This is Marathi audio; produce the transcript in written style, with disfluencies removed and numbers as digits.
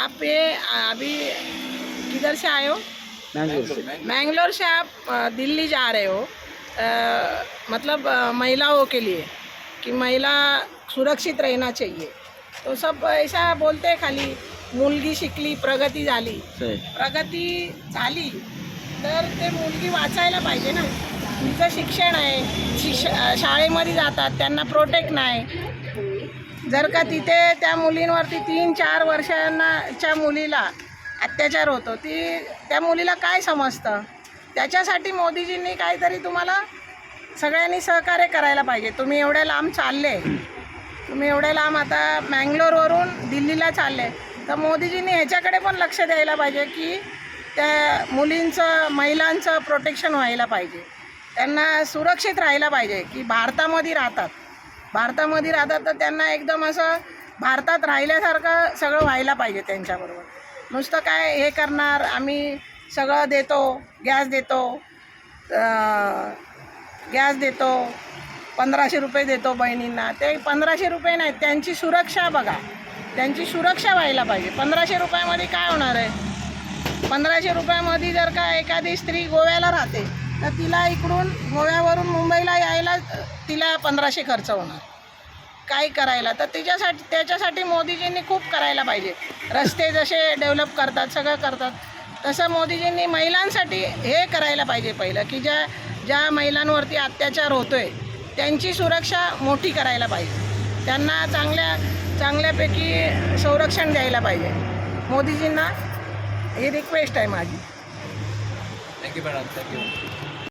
आप ये अभी किधर से आए हो? मैंगलोर से आप दिल्ली जा रहे हो, मतलब महिलाओं के लिए कि महिला सुरक्षित रहना चाहिए. तो सब ऐसा बोलते हैं खाली मुलगी शिकली प्रगती झाली. प्रगती झाली तर ते मुलगी वाचायला पाहिजे ना. तिचं शिक्षण आहे, शाळेमध्ये जातात, त्यांना प्रोटेक्ट नाही. जर का तिथे त्या मुलींवरती 3-4 वर्षांच्या मुलीला अत्याचार होतो, त्या मुलीला काय समजतं? त्याच्यासाठी मोदीजींनी काहीतरी तुम्हाला सगळ्यांनी सहकार्य करायला पाहिजे. तुम्ही एवढ्या लांब चालले, तुम्ही एवढ्या लांब आता मँगलोरवरून दिल्लीला चालले, तर मोदीजींनी ह्याच्याकडे पण लक्ष द्यायला पाहिजे की त्या मुलींचं महिलांचं प्रोटेक्शन व्हायला पाहिजे. त्यांना सुरक्षित राहायला पाहिजे की भारतामध्ये राहतात तर त्यांना एकदम असं भारतात राहिल्यासारखं सगळं व्हायला पाहिजे त्यांच्याबरोबर. नुसतं काय हे करणार, आम्ही सगळं देतो, गॅस देतो 1500 रुपये देतो बहिणींना. ते 1500 रुपये नाहीत, त्यांची सुरक्षा बघा, त्यांची सुरक्षा व्हायला पाहिजे. 1500 रुपयामध्ये काय होणार आहे? 1500 रुपयामध्ये जर का एखादी स्त्री गोव्याला राहते तर तिला इकडून गोव्यावरून मुंबईला यायला तिला 1500 खर्च होणार काय करायला. तर त्याच्यासाठी मोदीजींनी खूप करायला पाहिजे. रस्ते जसे डेव्हलप करतात, सगळं करतात, तसं मोदीजींनी महिलांसाठी हे करायला पाहिजे पहिलं की ज्या महिलांवरती अत्याचार होतो आहे त्यांची सुरक्षा मोठी करायला पाहिजे. त्यांना चांगल्यापैकी संरक्षण द्यायला पाहिजे. मोदीजींना ही रिक्वेस्ट आहे माझी. Thank you madam, thank you.